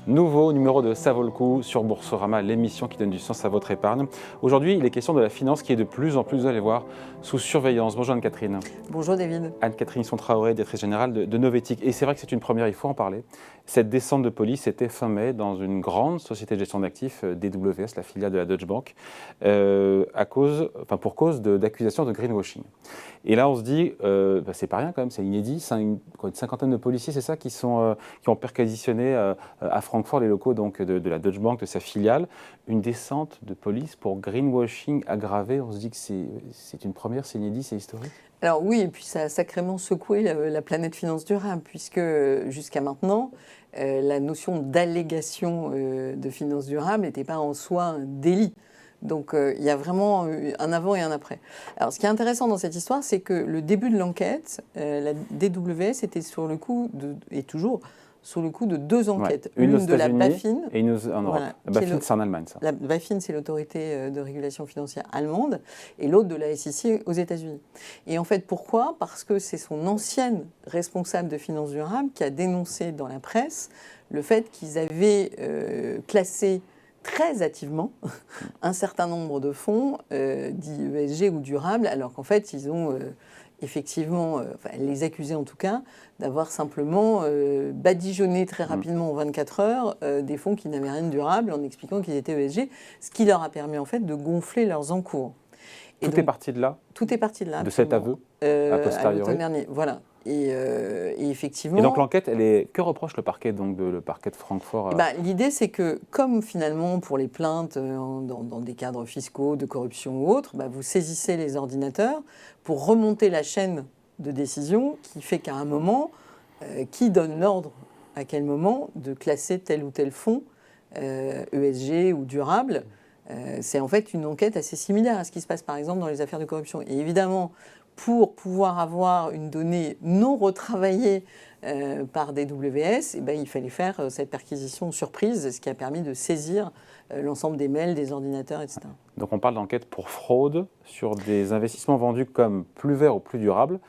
Nouveau numéro de Ça vaut le coup sur Boursorama, l'émission qui donne du sens à votre épargne. Aujourd'hui, il est question de la finance qui est de plus en plus, vous allez voir, sous surveillance. Bonjour Anne-Catherine. Bonjour David. Anne-Catherine Son-Traoré, directrice générale de Novetic. Et c'est vrai que c'est une première, il faut en parler. Cette descente de police était fin mai dans une grande société de gestion d'actifs, DWS, la filiale de la Deutsche Bank, pour cause d'accusations de greenwashing. Et là, on se dit, c'est pas rien quand même, c'est inédit. Une cinquantaine de policiers, c'est ça, qui ont perquisitionné à Francfort les locaux donc, de la Deutsche Bank, de sa filiale. Une descente de police pour greenwashing aggravé. On se dit que c'est une première, c'est inédit, c'est historique. Alors oui, et puis ça a sacrément secoué la planète finance durable, puisque jusqu'à maintenant, la notion d'allégation de finance durable n'était pas en soi un délit. Donc il y a vraiment un avant et un après. Alors ce qui est intéressant dans cette histoire, c'est que le début de l'enquête, la DWS était sur le coup, et toujours, sous le coup de deux enquêtes. Ouais, une de la BaFin. Et une en Europe. Voilà, la BaFin, c'est en Allemagne, ça. La BaFin, c'est l'autorité de régulation financière allemande, et l'autre de la SEC aux États-Unis. Et en fait, pourquoi ? Parce que c'est son ancienne responsable de finances durables qui a dénoncé dans la presse le fait qu'ils avaient classé très hâtivement un certain nombre de fonds dits ESG ou durables, alors qu'en fait, ils ont effectivement, les accusés en tout cas, d'avoir simplement badigeonné très rapidement en 24 heures des fonds qui n'avaient rien de durable en expliquant qu'ils étaient ESG, ce qui leur a permis en fait de gonfler leurs encours. Tout est parti de là ? Tout est parti de là. De cet aveu a posteriori. À l'automne dernier, voilà. Et effectivement. Et donc l'enquête, que reproche le parquet de Francfort L'idée, c'est que comme finalement pour les plaintes dans des cadres fiscaux, de corruption ou autres, vous saisissez les ordinateurs pour remonter la chaîne de décision qui fait qu'à un moment, qui donne l'ordre à quel moment de classer tel ou tel fonds ESG ou durable. C'est en fait une enquête assez similaire à ce qui se passe par exemple dans les affaires de corruption. Et évidemment, pour pouvoir avoir une donnée non retravaillée par DWS, il fallait faire cette perquisition surprise, ce qui a permis de saisir l'ensemble des mails, des ordinateurs, etc. Donc on parle d'enquête pour fraude sur des investissements vendus comme plus verts ou plus durables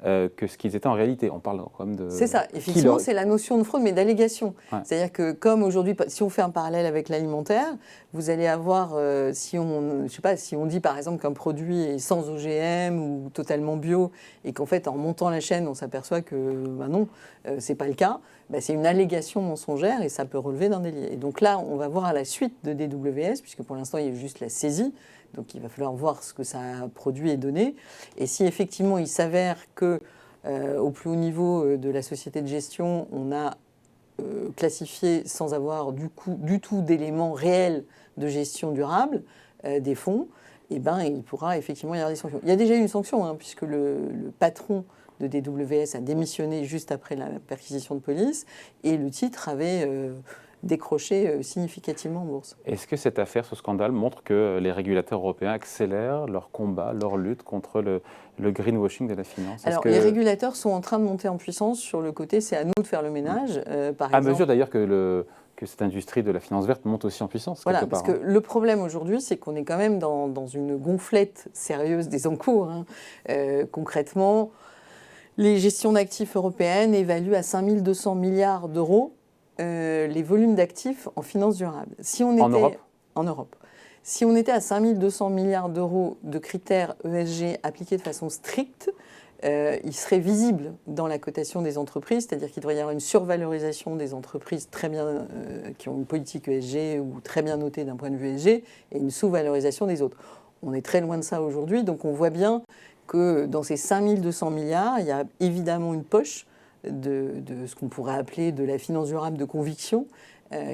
que ce qu'ils étaient en réalité. On parle quand même de... C'est ça, effectivement, c'est la notion de fraude, mais d'allégation. Ouais. C'est-à-dire que comme aujourd'hui, si on fait un parallèle avec l'alimentaire, vous allez avoir, si on dit par exemple qu'un produit est sans OGM ou totalement bio, et qu'en fait, en montant la chaîne, on s'aperçoit que non, c'est pas le cas, c'est une allégation mensongère et ça peut relever d'un délit. Et donc là, on va voir à la suite de DWS, puisque pour l'instant, il y a juste la saisie. Donc il va falloir voir ce que ça a produit et donné. Et si effectivement il s'avère qu'au plus haut niveau de la société de gestion, on a classifié sans avoir du tout d'éléments réels de gestion durable des fonds, il pourra effectivement y avoir des sanctions. Il y a déjà eu une sanction, puisque le patron de DWS a démissionné juste après la perquisition de police, et le titre avait... décroché significativement en bourse. Est-ce que cette affaire, ce scandale, montre que les régulateurs européens accélèrent leur combat, leur lutte contre le greenwashing de la finance ? Alors, les régulateurs sont en train de monter en puissance sur le côté, c'est à nous de faire le ménage. Par exemple, à mesure d'ailleurs que cette industrie de la finance verte monte aussi en puissance. Voilà, parce que le problème aujourd'hui, c'est qu'on est quand même dans une gonflette sérieuse des encours. Concrètement, les gestions d'actifs européennes évaluent à 5 200 milliards d'euros les volumes d'actifs en finance durable. En Europe. Si on était à 5 200 milliards d'euros de critères ESG appliqués de façon stricte, il serait visible dans la cotation des entreprises, c'est-à-dire qu'il devrait y avoir une survalorisation des entreprises très bien, qui ont une politique ESG ou très bien notée d'un point de vue ESG, et une sous-valorisation des autres. On est très loin de ça aujourd'hui, donc on voit bien que dans ces 5 200 milliards, il y a évidemment une poche de ce qu'on pourrait appeler de la finance durable de conviction,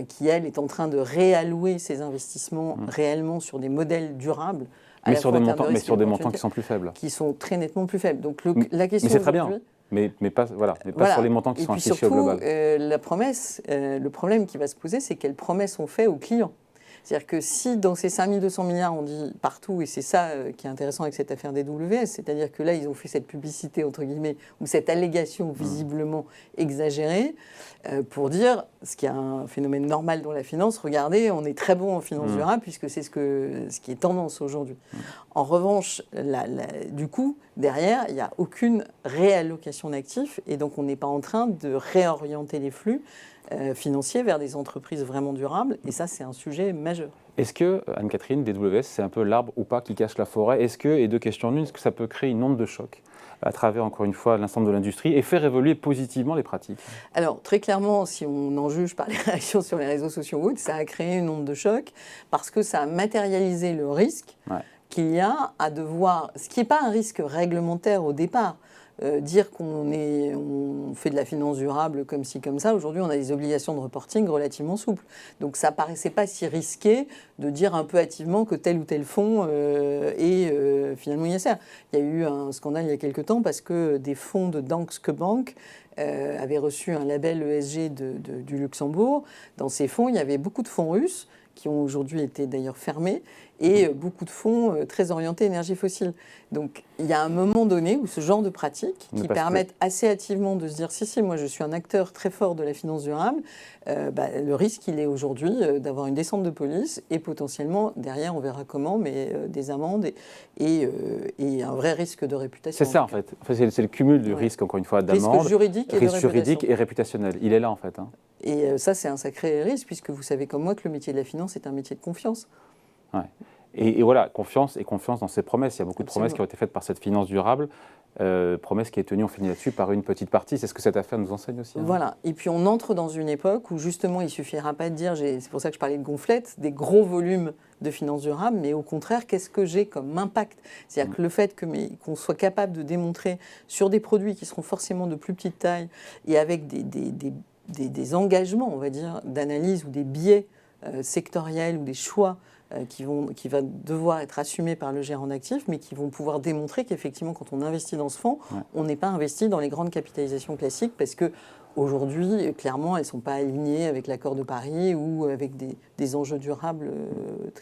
qui, elle, est en train de réallouer ses investissements réellement sur des modèles durables. Mais sur des montants qui sont plus faibles. Qui sont très nettement plus faibles. Donc la question mais c'est très bien, mais pas sur les montants qui sont affichés au global. La promesse, le problème qui va se poser, c'est quelles promesses on fait aux clients. C'est-à-dire que si dans ces 5 200 milliards, on dit partout, et c'est ça qui est intéressant avec cette affaire DWS, c'est-à-dire que là, ils ont fait cette publicité, entre guillemets, ou cette allégation visiblement exagérée, pour dire, ce qui est un phénomène normal dans la finance, regardez, on est très bon en finance durable, puisque c'est ce qui est tendance aujourd'hui. En revanche, du coup, derrière, il n'y a aucune réallocation d'actifs, et donc on n'est pas en train de réorienter les flux financiers vers des entreprises vraiment durables. Et ça, c'est un sujet majeur. Est-ce que, Anne-Catherine, DWS, c'est un peu l'arbre ou pas qui cache la forêt? Est-ce que, et deux questions en une, est-ce que ça peut créer une onde de choc à travers, encore une fois, l'ensemble de l'industrie et faire évoluer positivement les pratiques? Alors, très clairement, si on en juge par les réactions sur les réseaux sociaux, ça a créé une onde de choc parce que ça a matérialisé le risque qu'il y a à devoir, ce qui n'est pas un risque réglementaire au départ, dire qu'on fait de la finance durable comme ci, comme ça. Aujourd'hui, on a des obligations de reporting relativement souples. Donc, ça ne paraissait pas si risqué de dire un peu hâtivement que tel ou tel fonds est finalement ISR. Il y a eu un scandale il y a quelques temps parce que des fonds de Danske Bank avaient reçu un label ESG du Luxembourg. Dans ces fonds, il y avait beaucoup de fonds russes qui ont aujourd'hui été d'ailleurs fermés, et beaucoup de fonds très orientés énergie fossile. Donc il y a un moment donné où ce genre de pratiques qui permettent assez hâtivement de se dire si, moi je suis un acteur très fort de la finance durable, le risque il est aujourd'hui d'avoir une descente de police et potentiellement, derrière on verra comment, mais des amendes et un vrai risque de réputation. C'est ça en fait, c'est le cumul du risque encore une fois d'amende, risque juridique et réputationnel, il est là en fait. Et ça c'est un sacré risque puisque vous savez comme moi que le métier de la finance est un métier de confiance. Ouais. Et voilà, confiance dans ses promesses. Il y a beaucoup de promesses qui ont été faites par cette finance durable, promesses qui est tenue, on finit là-dessus, par une petite partie. C'est ce que cette affaire nous enseigne aussi. Voilà, et puis on entre dans une époque où justement il ne suffira pas de dire, c'est pour ça que je parlais de gonflette, des gros volumes de finance durable, mais au contraire, qu'est-ce que j'ai comme impact? C'est-à-dire que le fait qu'on soit capable de démontrer sur des produits qui seront forcément de plus petite taille et avec des engagements, on va dire, d'analyse ou des biais sectoriels ou des choix qui va devoir être assumé par le gérant d'actifs, mais qui vont pouvoir démontrer qu'effectivement, quand on investit dans ce fonds, on n'est pas investi dans les grandes capitalisations classiques parce que aujourd'hui, clairement, elles ne sont pas alignées avec l'accord de Paris ou avec des enjeux durables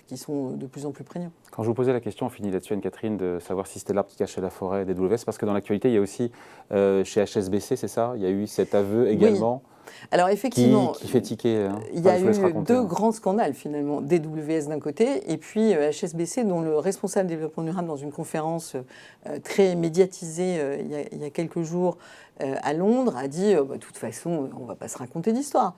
qui sont de plus en plus prégnants. Quand je vous posais la question, on finit là-dessus, Anne-Catherine, de savoir si c'était l'arbre qui cachait la forêt des WS, parce que dans l'actualité, il y a aussi, chez HSBC, c'est ça? Il y a eu cet aveu également. Oui. Alors effectivement, qui fait tiquer. Il y a eu deux grands scandales finalement, DWS d'un côté et puis HSBC dont le responsable développement durable dans une conférence très médiatisée il y a quelques jours à Londres a dit de toute façon on ne va pas se raconter d'histoire.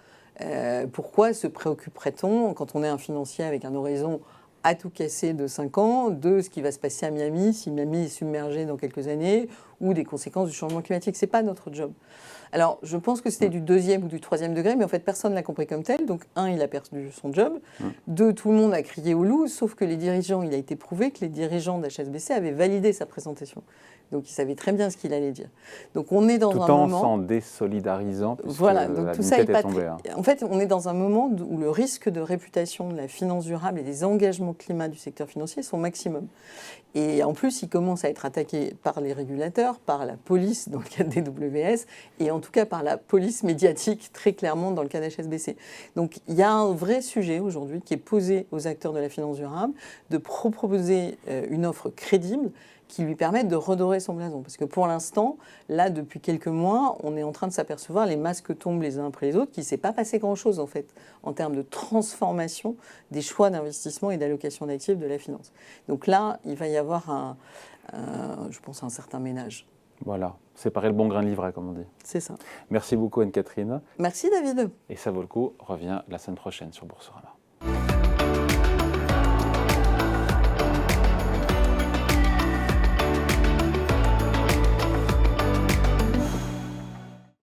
Pourquoi se préoccuperait-on quand on est un financier avec un horizon à tout casser de 5 ans, de ce qui va se passer à Miami, si Miami est submergé dans quelques années, ou des conséquences du changement climatique. Ce n'est pas notre job. Alors, je pense que c'était du 2e ou du 3e degré, mais en fait, personne ne l'a compris comme tel. Donc, 1, il a perdu son job. 2, tout le monde a crié au loup, sauf que les dirigeants, il a été prouvé que les dirigeants d'HSBC avaient validé sa présentation. Donc, ils savaient très bien ce qu'il allait dire. Donc, on est dans un moment... Tout en s'en désolidarisant, puisque voilà, donc tout ça est pas tombée. En fait, on est dans un moment où le risque de réputation de la finance durable et des engagements climat du secteur financier sont maximum. Et en plus, il commence à être attaqué par les régulateurs, par la police dans le cas des WS, et en tout cas par la police médiatique très clairement dans le cas d'HSBC. Donc il y a un vrai sujet aujourd'hui qui est posé aux acteurs de la finance durable de proposer une offre crédible qui lui permettent de redorer son blason. Parce que pour l'instant, là, depuis quelques mois, on est en train de s'apercevoir, les masques tombent les uns après les autres, qu'il ne s'est pas passé grand-chose, en fait, en termes de transformation des choix d'investissement et d'allocation d'actifs de la finance. Donc là, il va y avoir, je pense, un certain ménage. Voilà, séparer le bon grain de l'ivraie, comme on dit. C'est ça. Merci beaucoup, Anne-Catherine. Merci, David. Et ça vaut le coup, revient la semaine prochaine sur Boursorama.